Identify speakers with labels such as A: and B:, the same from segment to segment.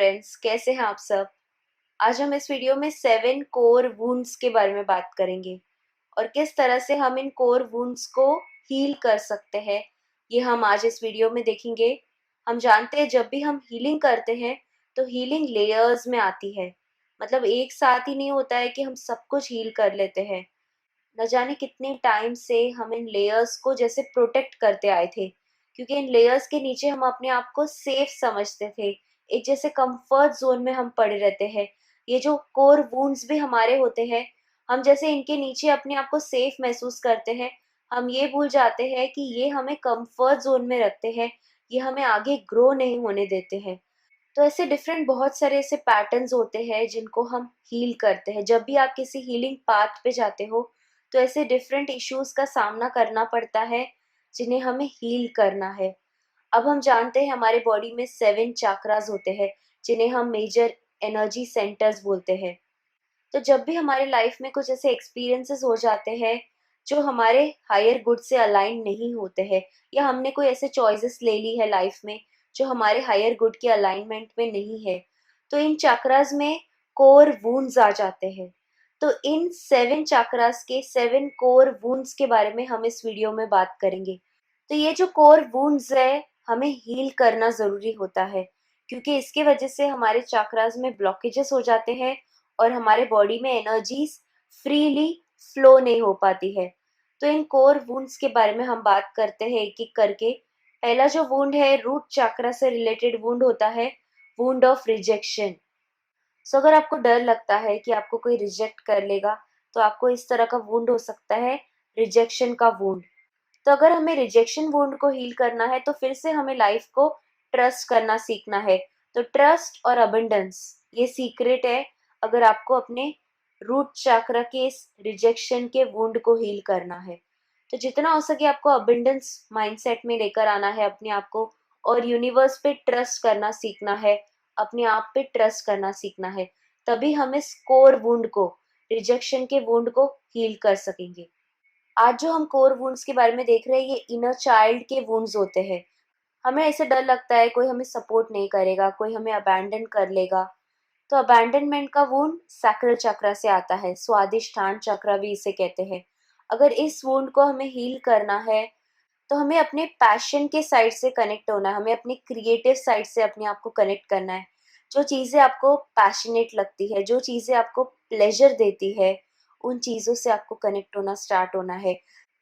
A: Friends, कैसे हैं आप सब। आज हम इस वीडियो में 7 कोर वुंड्स के बारे में बात करेंगे और किस तरह से हम इन कोर वुंड्स को हील कर सकते हैं, ये हम आज इस वीडियो में देखेंगे। हम जानते हैं जब भी हम हीलिंग करते हैं तो हीलिंग लेयर्स में आती है। मतलब एक साथ ही नहीं होता है कि हम सब कुछ हील कर लेते हैं। न जाने कितने टाइम से हम इन लेयर्स को जैसे प्रोटेक्ट करते आए थे, क्योंकि इन लेयर्स के नीचे हम अपने आप को सेफ समझते थे। एक जैसे कंफर्ट जोन में हम पड़े रहते हैं। ये जो कोर वुंड्स भी हमारे होते हैं, हम जैसे इनके नीचे अपने आप को सेफ महसूस करते हैं। हम ये भूल जाते हैं कि ये हमें कंफर्ट जोन में रखते हैं, ये हमें आगे ग्रो नहीं होने देते हैं। तो ऐसे डिफरेंट बहुत सारे ऐसे पैटर्न्स होते हैं जिनको हम हील करते हैं। जब भी आप किसी हीलिंग पाथ पे जाते हो तो ऐसे डिफरेंट इश्यूज का सामना करना पड़ता है जिन्हें हमें हील करना है। अब हम जानते हैं हमारे बॉडी में 7 चक्रास होते हैं जिन्हें हम मेजर एनर्जी सेंटर्स बोलते हैं। तो जब भी हमारे लाइफ में कुछ ऐसे एक्सपीरियंसेस हो जाते हैं जो हमारे हायर गुड से अलाइन नहीं होते हैं, या हमने कोई ऐसे चॉइसेस ले ली है लाइफ में जो हमारे हायर गुड के अलाइनमेंट में नहीं है, तो इन चक्रास में कोर वुंड्स आ जाते हैं। तो इन 7 चक्रास के 7 कोर वुंड्स के बारे में हम इस वीडियो में बात करेंगे। तो ये जो कोर वुंड्स है, हमें हील करना ज़रूरी होता है, क्योंकि इसके वजह से हमारे चक्रास में ब्लॉकेजेस हो जाते हैं और हमारे बॉडी में एनर्जीज फ्रीली फ्लो नहीं हो पाती है। तो इन कोर वुंड्स के बारे में हम बात करते हैं एक एक करके। पहला जो वुंड है रूट चक्रा से रिलेटेड वुंड होता है, वुंड ऑफ रिजेक्शन। सो अगर आपको डर लगता है कि आपको कोई रिजेक्ट कर लेगा, तो आपको इस तरह का वुंड हो सकता है, रिजेक्शन का वुंड। तो अगर हमें रिजेक्शन वुंड को हील करना है तो फिर से हमें लाइफ को ट्रस्ट करना सीखना है। तो ट्रस्ट और अबंडेंस ये सीक्रेट है अगर आपको अपने रूट चक्र के इस रिजेक्शन के वुंड को हील करना है। तो जितना हो सके आपको अबंडेंस माइंडसेट में लेकर आना है अपने आप को, और यूनिवर्स पे ट्रस्ट करना सीखना है, अपने आप पे ट्रस्ट करना सीखना है। तभी हम इस कोर वुंड को, रिजेक्शन के वुंड को हील कर सकेंगे। आज जो हम कोर वुंड्स के बारे में देख रहे हैं, ये इनर चाइल्ड के वुंड्स होते हैं। हमें ऐसे डर लगता है कोई हमें सपोर्ट नहीं करेगा, कोई हमें अबैंडन कर लेगा। तो अबैंडनमेंट का वुंड सैक्रल चक्र से आता है, स्वादिष्ठान चक्र भी इसे कहते हैं। अगर इस वुंड को हमें हील करना है तो हमें अपने पैशन के साइड से कनेक्ट होना है, हमें अपनी क्रिएटिव साइड से अपने आप को कनेक्ट करना है। जो चीज़ें आपको पैशनेट लगती है, जो चीज़ें आपको प्लेजर देती है, उन चीज़ों से आपको कनेक्ट होना स्टार्ट होना है।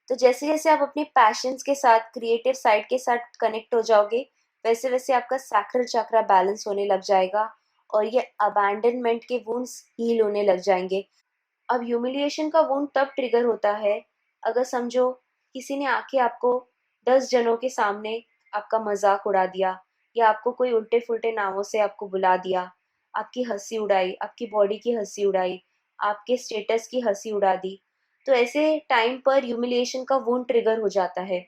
A: तो जैसे जैसे आप अपने पैशंस के साथ, क्रिएटिव साइड के साथ कनेक्ट हो जाओगे, वैसे वैसे आपका सैक्रल चक्र बैलेंस होने लग जाएगा और ये अबैंडनमेंट के वुंड्स हील होने लग जाएंगे। अब ह्यूमिलिएशन का वुंड तब ट्रिगर होता है अगर समझो किसी ने आके आपको 10 जनों के सामने आपका मजाक उड़ा दिया, या आपको कोई उल्टे फुल्टे नामों से आपको बुला दिया, आपकी हंसी उड़ाई, आपकी बॉडी की हंसी उड़ाई, आपके स्टेटस की हंसी उड़ा दी। तो ऐसे टाइम पर ह्यूमिलिएशन का वुंड ट्रिगर हो जाता है।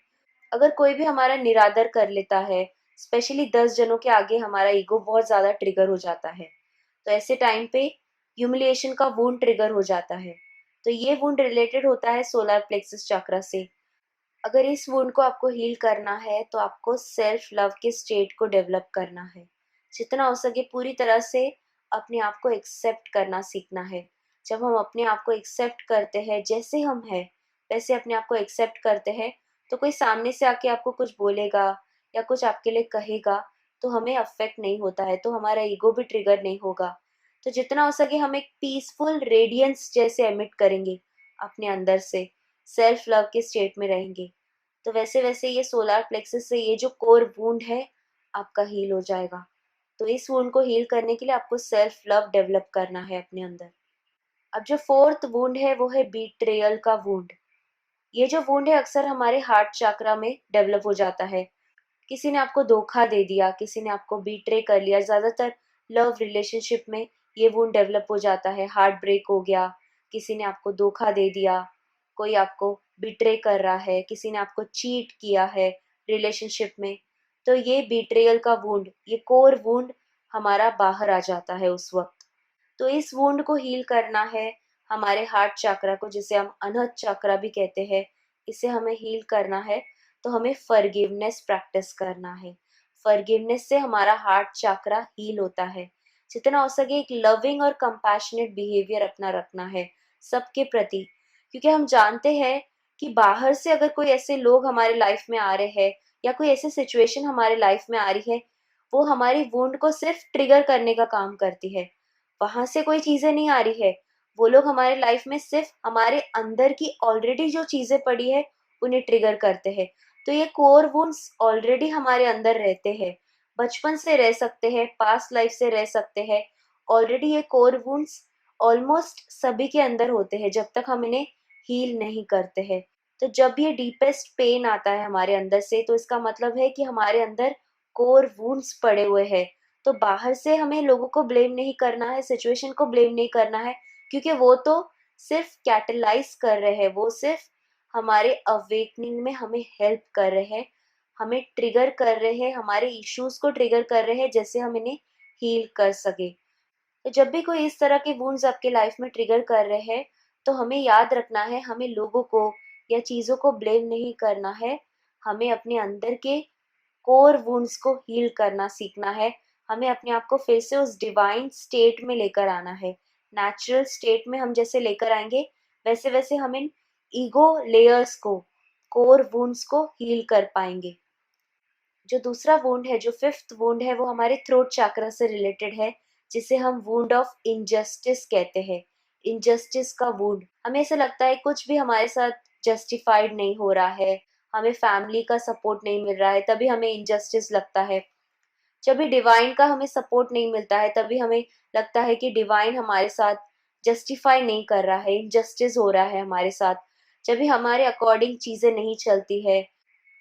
A: अगर कोई भी हमारा निरादर कर लेता है, स्पेशली 10 जनों के आगे हमारा ईगो बहुत ज़्यादा ट्रिगर हो जाता है, तो ऐसे टाइम पे ह्यूमिलिएशन का वुंड ट्रिगर हो जाता है। तो ये वुंड रिलेटेड होता है सोलर प्लेक्सस चक्र से। अगर इस वुंड को आपको हील करना है तो आपको सेल्फ लव के स्टेट को डेवलप करना है। जितना हो सके पूरी तरह से अपने आप को एक्सेप्ट करना सीखना है। जब हम अपने आप को एक्सेप्ट करते हैं जैसे हम हैं, वैसे अपने आप को एक्सेप्ट करते हैं, तो कोई सामने से आके आपको कुछ बोलेगा या कुछ आपके लिए कहेगा तो हमें अफेक्ट नहीं होता है, तो हमारा ईगो भी ट्रिगर नहीं होगा। तो जितना हो सके हम एक पीसफुल रेडियंस जैसे एमिट करेंगे अपने अंदर से, सेल्फ लव के स्टेट में रहेंगे। तो वैसे वैसे ये सोलार प्लेक्सस से ये जो कोर वुंड है आपका हील हो जाएगा। तो इस वुंड को हील करने के लिए आपको सेल्फ लव डेवलप करना है अपने अंदर। अब जो फोर्थ वुंड है वो है बीट्रेयल का वुंड। ये जो वुंड है अक्सर हमारे हार्ट चक्रा में डेवलप हो जाता है। किसी ने आपको धोखा दे दिया, किसी ने आपको बीट्रे कर लिया। ज़्यादातर लव रिलेशनशिप में ये वुंड डेवलप हो जाता है। हार्ट ब्रेक हो गया, किसी ने आपको धोखा दे दिया, कोई आपको बिट्रे कर रहा है, किसी ने आपको चीट किया है रिलेशनशिप में, तो ये बीट्रेयल का वुंड, ये कोर वुंड हमारा बाहर आ जाता है उस वक्त। तो इस वुंड को हील करना है, हमारे हार्ट चक्रा को, जिसे हम अनहद चक्रा भी कहते हैं, इसे हमें हील करना है। तो हमें फॉरगिवनेस प्रैक्टिस करना है। फॉरगिवनेस से हमारा हार्ट चक्रा हील होता है। जितना हो सके एक लविंग और कंपैशनेट बिहेवियर अपना रखना है सबके प्रति, क्योंकि हम जानते हैं कि बाहर से अगर कोई ऐसे लोग हमारे लाइफ में आ रहे हैं या कोई ऐसी सिचुएशन हमारे लाइफ में आ रही है, वो हमारी वुंड को सिर्फ ट्रिगर करने का काम करती है। वहां से कोई चीजें नहीं आ रही है, वो लोग हमारे लाइफ में सिर्फ हमारे अंदर की ऑलरेडी जो चीजें पड़ी है उन्हें ट्रिगर करते हैं। तो ये कोर वुंड्स ऑलरेडी हमारे अंदर रहते हैं, बचपन से रह सकते हैं, पास्ट लाइफ से रह सकते हैं। ऑलरेडी ये कोर वुंड्स ऑलमोस्ट सभी के अंदर होते हैं जब तक हम इन्हें हील नहीं करते हैं। तो जब ये डीपेस्ट पेन आता है हमारे अंदर से, तो इसका मतलब है कि हमारे अंदर कोर वुंड्स पड़े हुए हैं। तो बाहर से हमें लोगों को ब्लेम नहीं करना है, सिचुएशन को ब्लेम नहीं करना है, क्योंकि वो तो सिर्फ कैटलाइज कर रहे हैं, वो सिर्फ हमारे अवेकनिंग में हमें हेल्प कर रहे हैं, हमें ट्रिगर कर रहे हैं, हमारे इश्यूज को ट्रिगर कर रहे हैं, जैसे हम इन्हें हील कर सके। तो जब भी कोई इस तरह के वुंड्स आपके लाइफ में ट्रिगर कर रहे हैं, तो हमें याद रखना है, हमें लोगों को या चीज़ों को ब्लेम नहीं करना है, हमें अपने अंदर के कोर वुंड्स को हील करना सीखना है। हमें अपने आप को फिर से उस डिवाइन स्टेट में लेकर आना है। नेचुरल स्टेट में हम जैसे लेकर आएंगे, वैसे वैसे हम इन ईगो लेयर्स को, कोर वुंड्स को हील कर पाएंगे। जो दूसरा वुंड है, जो फिफ्थ वुंड है, वो हमारे थ्रोट चक्र से रिलेटेड है, जिसे हम वुंड ऑफ इनजस्टिस कहते हैं। इनजस्टिस का वुंड, हमें ऐसा लगता है कुछ भी हमारे साथ जस्टिफाइड नहीं हो रहा है, हमें फैमिली का सपोर्ट नहीं मिल रहा है, तभी हमें इनजस्टिस लगता है। जब भी डिवाइन का हमें सपोर्ट नहीं मिलता है, तभी हमें लगता है कि डिवाइन हमारे साथ जस्टिफाई नहीं कर रहा है, इनजस्टिस हो रहा है हमारे साथ। जब भी हमारे अकॉर्डिंग चीजें नहीं चलती है,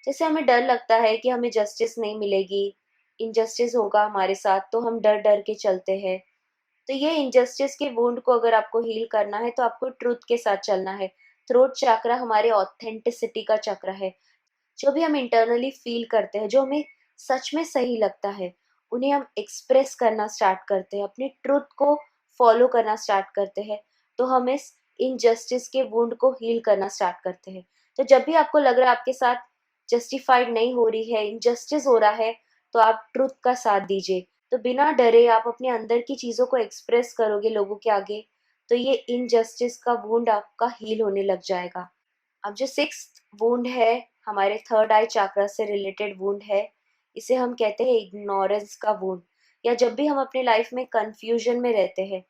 A: जैसे हमें डर लगता है कि हमें जस्टिस नहीं मिलेगी, इनजस्टिस होगा हमारे साथ, तो हम डर डर के चलते हैं। तो ये इनजस्टिस के वुंड को अगर आपको हील करना है, तो आपको ट्रूथ के साथ चलना है। थ्रोट चक्र हमारे ऑथेंटिसिटी का चक्र है। जो भी हम इंटरनली फील करते हैं, जो हमें सच में सही लगता है, उन्हें हम एक्सप्रेस करना स्टार्ट करते हैं, अपनी ट्रुथ को फॉलो करना स्टार्ट करते हैं, तो हम इस इनजस्टिस के वुंड को हील करना स्टार्ट करते हैं। तो जब भी आपको लग रहा है आपके साथ जस्टिफाइड नहीं हो रही है, इनजस्टिस हो रहा है, तो आप ट्रुथ का साथ दीजिए। तो बिना डरे आप अपने अंदर की चीज़ों को एक्सप्रेस करोगे लोगों के आगे, तो ये इनजस्टिस का वुंड आपका हील होने लग जाएगा। अब जो सिक्स्थ वुंड है, हमारे थर्ड आई चक्रा से रिलेटेड वुंड है, इसे हम कहते हैं इग्नोरेंस का वुंड। या जब भी हम अपने लाइफ में कंफ्यूजन में रहते हैं,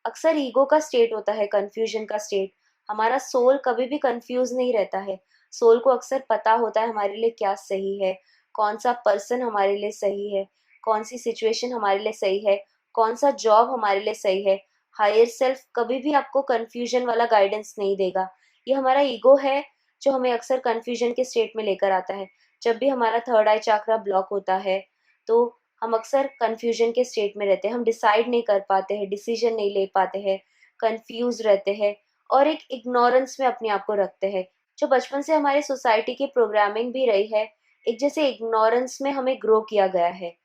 A: अक्सर ईगो का स्टेट होता है कंफ्यूजन का स्टेट। हमारा सोल कभी भी कंफ्यूज नहीं रहता है। सोल को अक्सर पता होता है हमारे लिए क्या सही है, कौन सा पर्सन हमारे लिए सही है, कौन सी सिचुएशन हमारे लिए सही है, कौन सा जॉब हमारे लिए सही है। हायर सेल्फ कभी भी आपको कंफ्यूजन वाला गाइडेंस नहीं देगा। ये हमारा ईगो है जो हमें अक्सर कंफ्यूजन के स्टेट में लेकर आता है। जब भी हमारा थर्ड आई चक्रा ब्लॉक होता है, तो हम अक्सर कंफ्यूजन के स्टेट में रहते हैं, हम डिसाइड नहीं कर पाते हैं, डिसीजन नहीं ले पाते हैं, कंफ्यूज रहते हैं और एक इग्नोरेंस में अपने आप को रखते हैं। जो बचपन से हमारे सोसाइटी की प्रोग्रामिंग भी रही है, एक जैसे इग्नोरेंस में हमें ग्रो किया गया है।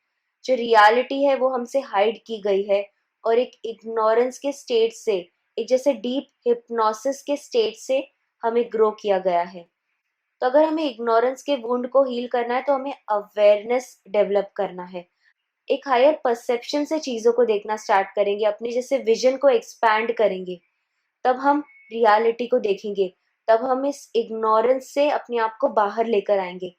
A: जो रियलिटी है वो हमसे हाइड की गई है, और एक इग्नोरेंस के स्टेट से, एक जैसे डीप हिप्नोसिस के स्टेट से हमें ग्रो किया गया है। तो अगर हमें इग्नोरेंस के वुंड को हील करना है, तो हमें अवेयरनेस डेवलप करना है। एक हायर परसेप्शन से चीज़ों को देखना स्टार्ट करेंगे, अपने जैसे विजन को एक्सपैंड करेंगे, तब हम रियलिटी को देखेंगे, तब हम इस इग्नोरेंस से अपने आप को बाहर लेकर आएंगे।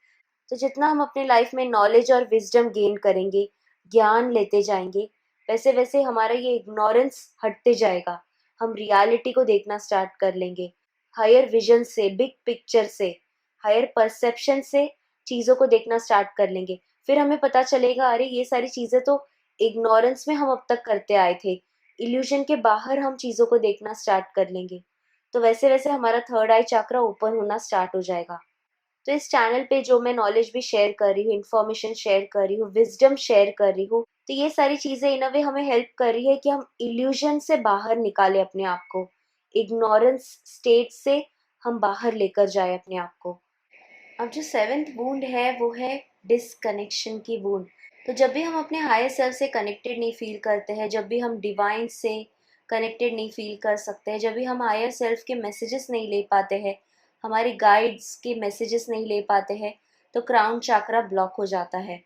A: तो जितना हम अपने लाइफ में नॉलेज और विजडम गेन करेंगे, ज्ञान लेते जाएंगे, वैसे वैसे हमारा ये इग्नोरेंस हटते जाएगा। हम रियलिटी को देखना स्टार्ट कर लेंगे, हायर विजन से, बिग पिक्चर से, हायर परसेप्शन से चीज़ों को देखना स्टार्ट कर लेंगे। फिर हमें पता चलेगा, अरे ये सारी चीज़ें तो इग्नोरेंस में हम अब तक करते आए थे। इल्यूजन के बाहर हम चीज़ों को देखना स्टार्ट कर लेंगे। तो वैसे वैसे हमारा थर्ड आई चक्रा ओपन होना स्टार्ट हो जाएगा। तो इस चैनल पे जो मैं नॉलेज भी शेयर कर रही हूँ, इन्फॉर्मेशन शेयर कर रही हूँ, विजडम शेयर कर रही हूँ, तो ये सारी चीज़ें इन अ वे हमें हेल्प कर रही है कि हम इल्यूजन से बाहर निकाले अपने आप को, इग्नोरेंस स्टेट से हम बाहर लेकर जाए अपने आप को। अब जो सेवेंथ वुंड है, वो है डिसकनेक्शन की वुंड। तो जब भी हम अपने हायर सेल्फ से कनेक्टेड नहीं फील करते हैं, जब भी हम डिवाइन से कनेक्टेड नहीं फील कर सकते हैं, जब भी हम हायर सेल्फ के मैसेजेस नहीं ले पाते हैं, हमारे गाइड्स के मैसेजेस नहीं ले पाते हैं, तो क्राउन चक्रा ब्लॉक हो जाता है।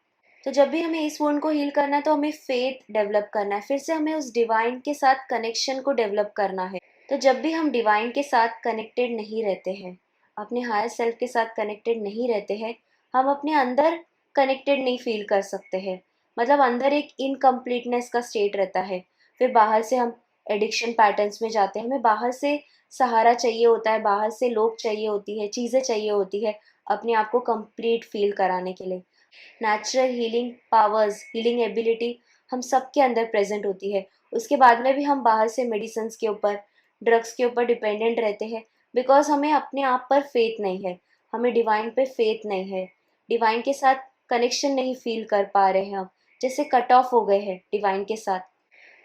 A: तो जब भी हमें इस वुंड को हील करना है तो हमें फेथ डेवलप करना है, फिर से हमें उस डिवाइन के साथ कनेक्शन को डेवलप करना है। तो जब भी हम डिवाइन के साथ कनेक्टेड नहीं रहते हैं, अपने हायर सेल्फ के साथ कनेक्टेड नहीं रहते हैं, हम अपने अंदर कनेक्टेड नहीं फील कर सकते हैं। मतलब अंदर एक इनकम्प्लीटनेस का स्टेट रहता है। फिर बाहर से हम एडिक्शन पैटर्न्स में जाते हैं, हमें बाहर से सहारा चाहिए होता है, बाहर से लोग चाहिए होती है, चीज़ें चाहिए होती है अपने आप को कंप्लीट फील कराने के लिए। Natural healing powers, healing ability हम सबके अंदर प्रेजेंट होती है। उसके बाद में भी हम बाहर से मेडिसिन के ऊपर, ड्रग्स के ऊपर डिपेंडेंट रहते हैं, बिकॉज हमें अपने आप पर फेथ नहीं है, हमें डिवाइन पे फेथ नहीं है, डिवाइन के साथ कनेक्शन नहीं फील कर पा रहे हैं हम, जैसे कट ऑफ हो गए हैं डिवाइन के साथ।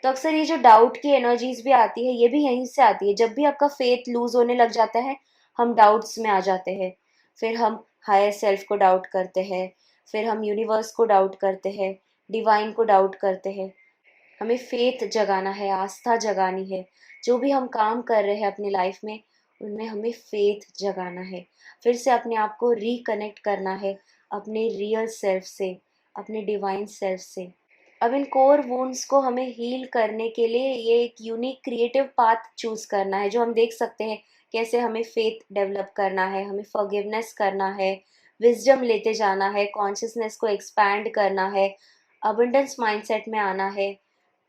A: तो अक्सर ये जो डाउट की एनर्जीज भी आती है, ये भी यहीं से आती है। जब भी आपका फेथ लूज होने लग जाता है, हम डाउट्स में आ जाते हैं। फिर हम हायर सेल्फ को डाउट करते हैं, फिर हम यूनिवर्स को डाउट करते हैं, डिवाइन को डाउट करते हैं। हमें फेथ जगाना है, आस्था जगानी है। जो भी हम काम कर रहे हैं अपनी लाइफ में, उनमें हमें फेथ जगाना है। फिर से अपने आप को रिकनेक्ट करना है अपने रियल सेल्फ से, अपने डिवाइन सेल्फ से। अब इन कोर वुंड्स को हमें हील करने के लिए ये एक यूनिक क्रिएटिव पाथ चूज करना है, जो हम देख सकते हैं कैसे हमें फेथ डेवलप करना है, हमें फॉरगिवनेस करना है, विजडम लेते जाना है, कॉन्शियसनेस को एक्सपैंड करना है, अबंडेंस माइंडसेट में आना है,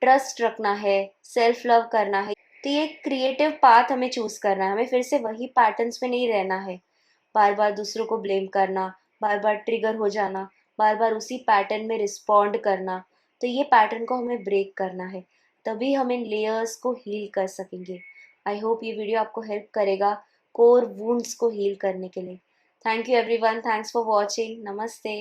A: ट्रस्ट रखना है, सेल्फ लव करना है। तो ये क्रिएटिव पाथ हमें चूज करना है। हमें फिर से वही पैटर्न्स में नहीं रहना है, बार बार दूसरों को ब्लेम करना, बार बार ट्रिगर हो जाना, बार बार उसी पैटर्न में रिस्पॉन्ड करना। तो ये पैटर्न को हमें ब्रेक करना है, तभी हम इन लेयर्स को हील कर सकेंगे। आई होप ये वीडियो आपको हेल्प करेगा कोर वुंड्स को हील करने के लिए। Thank you everyone, thanks for watching, नमस्ते।